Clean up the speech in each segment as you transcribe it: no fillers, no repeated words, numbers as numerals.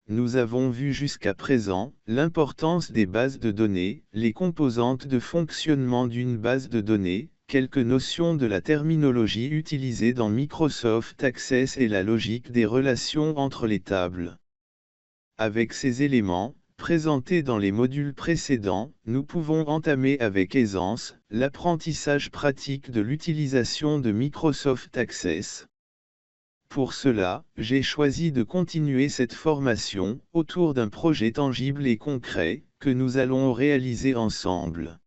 nous avons vu jusqu'à présent l'importance des bases de données, les composantes de fonctionnement d'une base de données, quelques notions de la terminologie utilisée dans Microsoft Access et la logique des relations entre les tables. Avec ces éléments, présentés dans les modules précédents, nous pouvons entamer avec aisance l'apprentissage pratique de l'utilisation de Microsoft Access. Pour cela, j'ai choisi de continuer cette formation autour d'un projet tangible et concret que nous allons réaliser ensemble.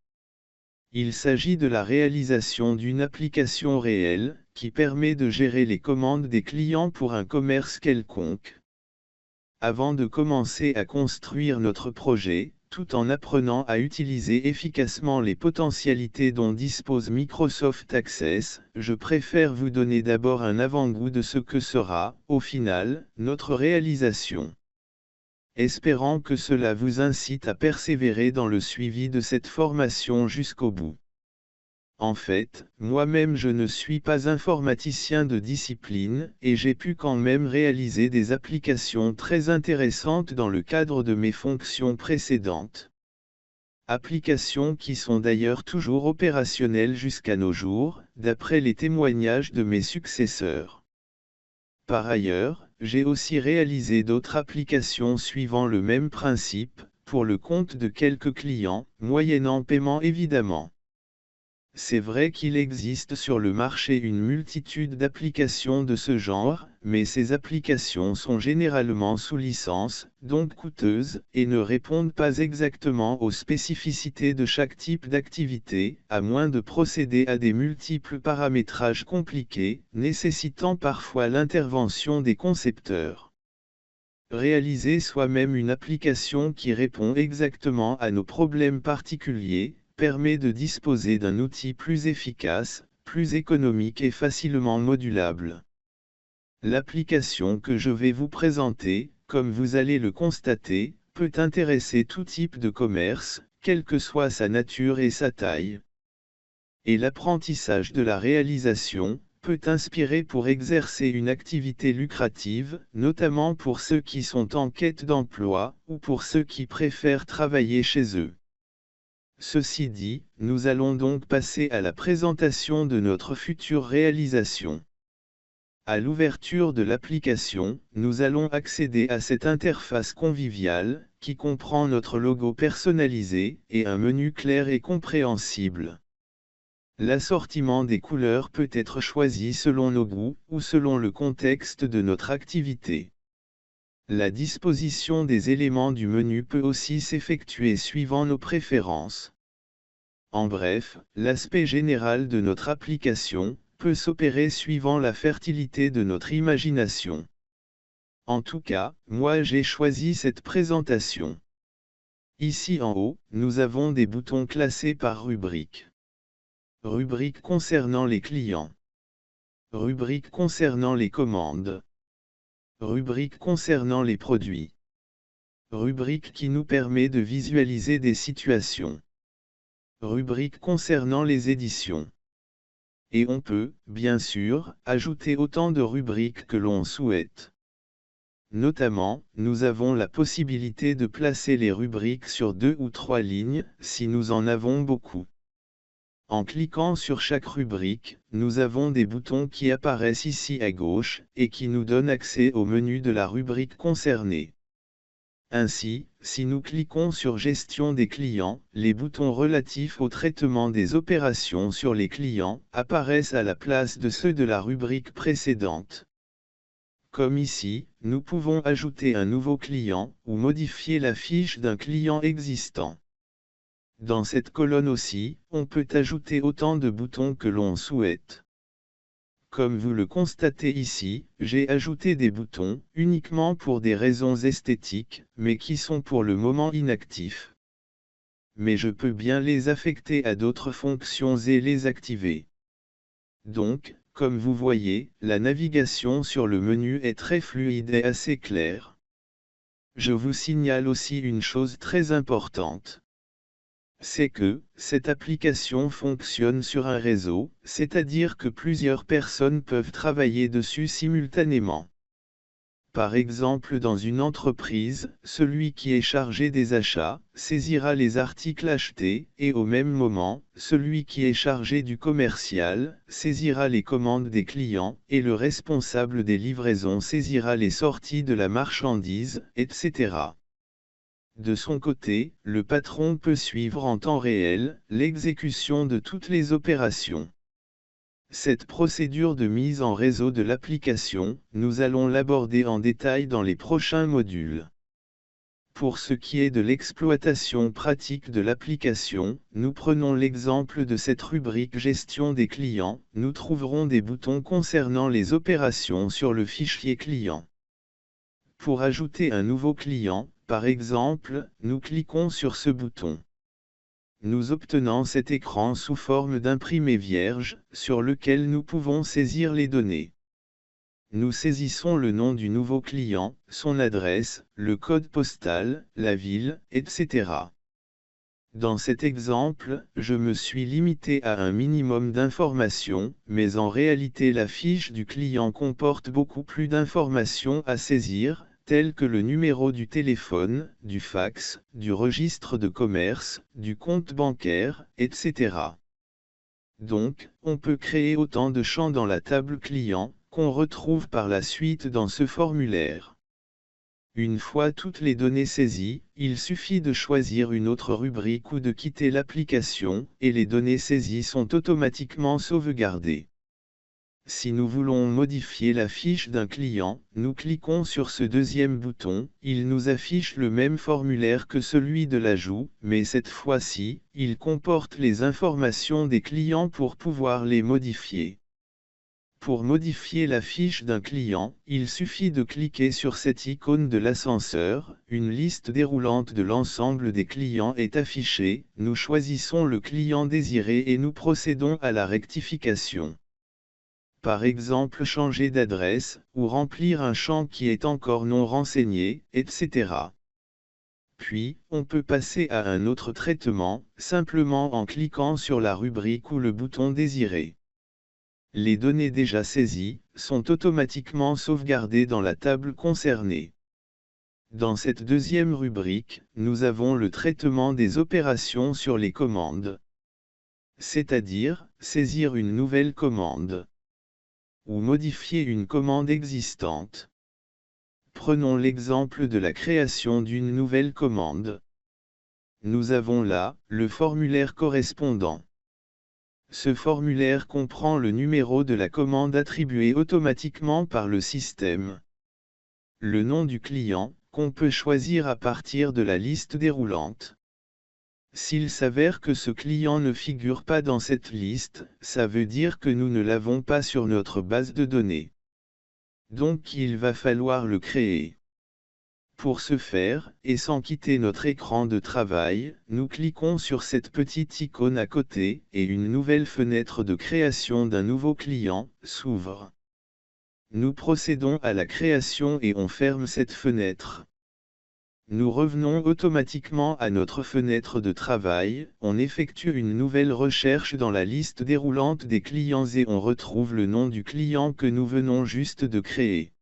Il s'agit de la réalisation d'une application réelle qui permet de gérer les commandes des clients pour un commerce quelconque. Avant de commencer à construire notre projet, tout en apprenant à utiliser efficacement les potentialités dont dispose Microsoft Access, je préfère vous donner d'abord un avant-goût de ce que sera, au final, notre réalisation. Espérant que cela vous incite à persévérer dans le suivi de cette formation jusqu'au bout. En fait, moi-même je ne suis pas informaticien de discipline, et j'ai pu quand même réaliser des applications très intéressantes dans le cadre de mes fonctions précédentes. Applications qui sont d'ailleurs toujours opérationnelles jusqu'à nos jours, d'après les témoignages de mes successeurs. Par ailleurs, j'ai aussi réalisé d'autres applications suivant le même principe, pour le compte de quelques clients, moyennant paiement évidemment. C'est vrai qu'il existe sur le marché une multitude d'applications de ce genre, mais ces applications sont généralement sous licence, donc coûteuses, et ne répondent pas exactement aux spécificités de chaque type d'activité, à moins de procéder à des multiples paramétrages compliqués, nécessitant parfois l'intervention des concepteurs. Réaliser soi-même une application qui répond exactement à nos problèmes particuliers, permet de disposer d'un outil plus efficace, plus économique et facilement modulable. L'application que je vais vous présenter, comme vous allez le constater, peut intéresser tout type de commerce, quelle que soit sa nature et sa taille. Et l'apprentissage de la réalisation peut inspirer pour exercer une activité lucrative, notamment pour ceux qui sont en quête d'emploi, ou pour ceux qui préfèrent travailler chez eux. Ceci dit, nous allons donc passer à la présentation de notre future réalisation. À l'ouverture de l'application, nous allons accéder à cette interface conviviale, qui comprend notre logo personnalisé, et un menu clair et compréhensible. L'assortiment des couleurs peut être choisi selon nos goûts, ou selon le contexte de notre activité. La disposition des éléments du menu peut aussi s'effectuer suivant nos préférences. En bref, l'aspect général de notre application peut s'opérer suivant la fertilité de notre imagination. En tout cas, moi j'ai choisi cette présentation. Ici en haut, nous avons des boutons classés par rubrique. Rubrique concernant les clients. Rubrique concernant les commandes. Rubrique concernant les produits. Rubrique qui nous permet de visualiser des situations. Rubrique concernant les éditions. Et on peut, bien sûr, ajouter autant de rubriques que l'on souhaite. Notamment, nous avons la possibilité de placer les rubriques sur 2 ou 3 lignes, si nous en avons beaucoup. En cliquant sur chaque rubrique, nous avons des boutons qui apparaissent ici à gauche, et qui nous donnent accès au menu de la rubrique concernée. Ainsi, si nous cliquons sur Gestion des clients, les boutons relatifs au traitement des opérations sur les clients apparaissent à la place de ceux de la rubrique précédente. Comme ici, nous pouvons ajouter un nouveau client, ou modifier la fiche d'un client existant. Dans cette colonne aussi, on peut ajouter autant de boutons que l'on souhaite. Comme vous le constatez ici, j'ai ajouté des boutons, uniquement pour des raisons esthétiques, mais qui sont pour le moment inactifs. Mais je peux bien les affecter à d'autres fonctions et les activer. Donc, comme vous voyez, la navigation sur le menu est très fluide et assez claire. Je vous signale aussi une chose très importante. C'est que, cette application fonctionne sur un réseau, c'est-à-dire que plusieurs personnes peuvent travailler dessus simultanément. Par exemple, dans une entreprise, celui qui est chargé des achats saisira les articles achetés, et au même moment, celui qui est chargé du commercial saisira les commandes des clients, et le responsable des livraisons saisira les sorties de la marchandise, etc. De son côté, le patron peut suivre en temps réel l'exécution de toutes les opérations. Cette procédure de mise en réseau de l'application, nous allons l'aborder en détail dans les prochains modules. Pour ce qui est de l'exploitation pratique de l'application, nous prenons l'exemple de cette rubrique Gestion des clients, nous trouverons des boutons concernant les opérations sur le fichier client. Pour ajouter un nouveau client, par exemple, nous cliquons sur ce bouton. Nous obtenons cet écran sous forme d'imprimé vierge, sur lequel nous pouvons saisir les données. Nous saisissons le nom du nouveau client, son adresse, le code postal, la ville, etc. Dans cet exemple, je me suis limité à un minimum d'informations, mais en réalité la fiche du client comporte beaucoup plus d'informations à saisir, tels que le numéro du téléphone, du fax, du registre de commerce, du compte bancaire, etc. Donc, on peut créer autant de champs dans la table client, qu'on retrouve par la suite dans ce formulaire. Une fois toutes les données saisies, il suffit de choisir une autre rubrique ou de quitter l'application, et les données saisies sont automatiquement sauvegardées. Si nous voulons modifier la fiche d'un client, nous cliquons sur ce deuxième bouton, il nous affiche le même formulaire que celui de l'ajout, mais cette fois-ci, il comporte les informations des clients pour pouvoir les modifier. Pour modifier la fiche d'un client, il suffit de cliquer sur cette icône de l'ascenseur, une liste déroulante de l'ensemble des clients est affichée, nous choisissons le client désiré et nous procédons à la rectification. Par exemple changer d'adresse, ou remplir un champ qui est encore non renseigné, etc. Puis, on peut passer à un autre traitement, simplement en cliquant sur la rubrique ou le bouton désiré. Les données déjà saisies sont automatiquement sauvegardées dans la table concernée. Dans cette deuxième rubrique, nous avons le traitement des opérations sur les commandes. C'est-à-dire, saisir une nouvelle commande ou modifier une commande existante. Prenons l'exemple de la création d'une nouvelle commande. Nous avons là le formulaire correspondant. Ce formulaire comprend le numéro de la commande attribué automatiquement par le système. Le nom du client, qu'on peut choisir à partir de la liste déroulante. S'il s'avère que ce client ne figure pas dans cette liste, ça veut dire que nous ne l'avons pas sur notre base de données. Donc il va falloir le créer. Pour ce faire, et sans quitter notre écran de travail, nous cliquons sur cette petite icône à côté, et une nouvelle fenêtre de création d'un nouveau client s'ouvre. Nous procédons à la création et on ferme cette fenêtre. Nous revenons automatiquement à notre fenêtre de travail, on effectue une nouvelle recherche dans la liste déroulante des clients et on retrouve le nom du client que nous venons juste de créer.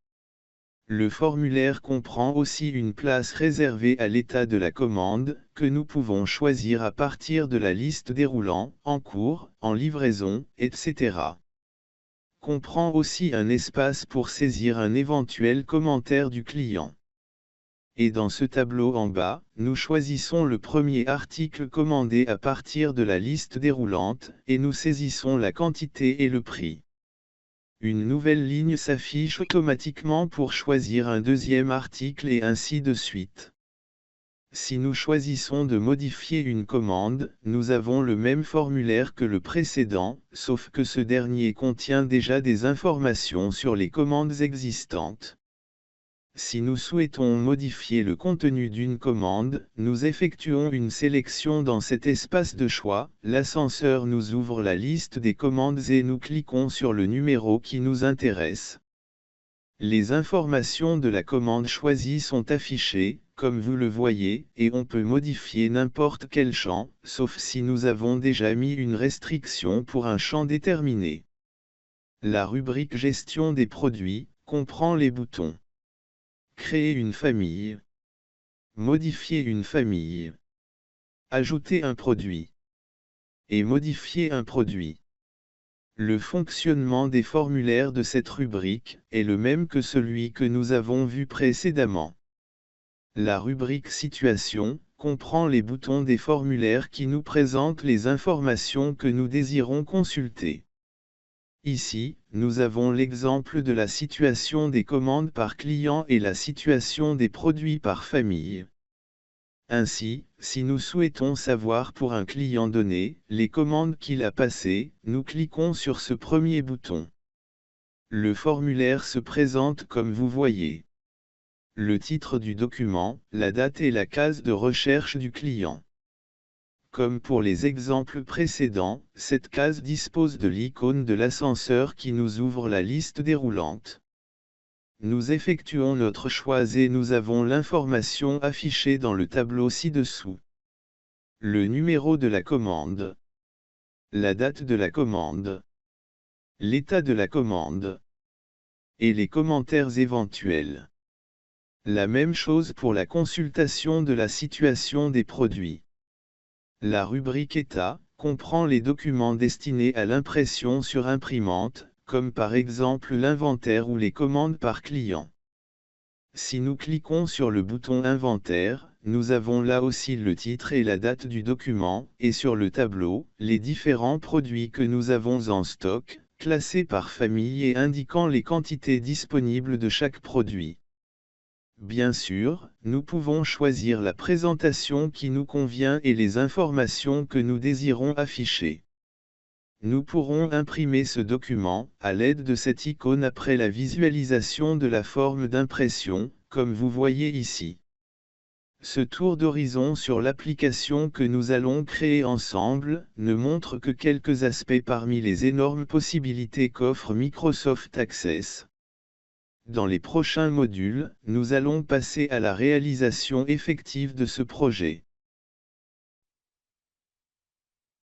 Le formulaire comprend aussi une place réservée à l'état de la commande, que nous pouvons choisir à partir de la liste déroulant, en cours, en livraison, etc. Comprend aussi un espace pour saisir un éventuel commentaire du client. Et dans ce tableau en bas, nous choisissons le premier article commandé à partir de la liste déroulante, et nous saisissons la quantité et le prix. Une nouvelle ligne s'affiche automatiquement pour choisir un deuxième article et ainsi de suite. Si nous choisissons de modifier une commande, nous avons le même formulaire que le précédent, sauf que ce dernier contient déjà des informations sur les commandes existantes. Si nous souhaitons modifier le contenu d'une commande, nous effectuons une sélection dans cet espace de choix, l'ascenseur nous ouvre la liste des commandes et nous cliquons sur le numéro qui nous intéresse. Les informations de la commande choisie sont affichées, comme vous le voyez, et on peut modifier n'importe quel champ, sauf si nous avons déjà mis une restriction pour un champ déterminé. La rubrique Gestion des produits comprend les boutons Créer une famille. Modifier une famille. Ajouter un produit. Et modifier un produit. Le fonctionnement des formulaires de cette rubrique est le même que celui que nous avons vu précédemment. La rubrique Situation comprend les boutons des formulaires qui nous présentent les informations que nous désirons consulter. Ici, nous avons l'exemple de la situation des commandes par client et la situation des produits par famille. Ainsi, si nous souhaitons savoir pour un client donné, les commandes qu'il a passées, nous cliquons sur ce premier bouton. Le formulaire se présente comme vous voyez. Le titre du document, la date et la case de recherche du client. Comme pour les exemples précédents, cette case dispose de l'icône de l'ascenseur qui nous ouvre la liste déroulante. Nous effectuons notre choix et nous avons l'information affichée dans le tableau ci-dessous. Le numéro de la commande. La date de la commande. L'état de la commande. Et les commentaires éventuels. La même chose pour la consultation de la situation des produits. La rubrique État comprend les documents destinés à l'impression sur imprimante, comme par exemple l'inventaire ou les commandes par client. Si nous cliquons sur le bouton Inventaire, nous avons là aussi le titre et la date du document, et sur le tableau, les différents produits que nous avons en stock, classés par famille et indiquant les quantités disponibles de chaque produit. Bien sûr, nous pouvons choisir la présentation qui nous convient et les informations que nous désirons afficher. Nous pourrons imprimer ce document, à l'aide de cette icône après la visualisation de la forme d'impression, comme vous voyez ici. Ce tour d'horizon sur l'application que nous allons créer ensemble, ne montre que quelques aspects parmi les énormes possibilités qu'offre Microsoft Access. Dans les prochains modules, nous allons passer à la réalisation effective de ce projet.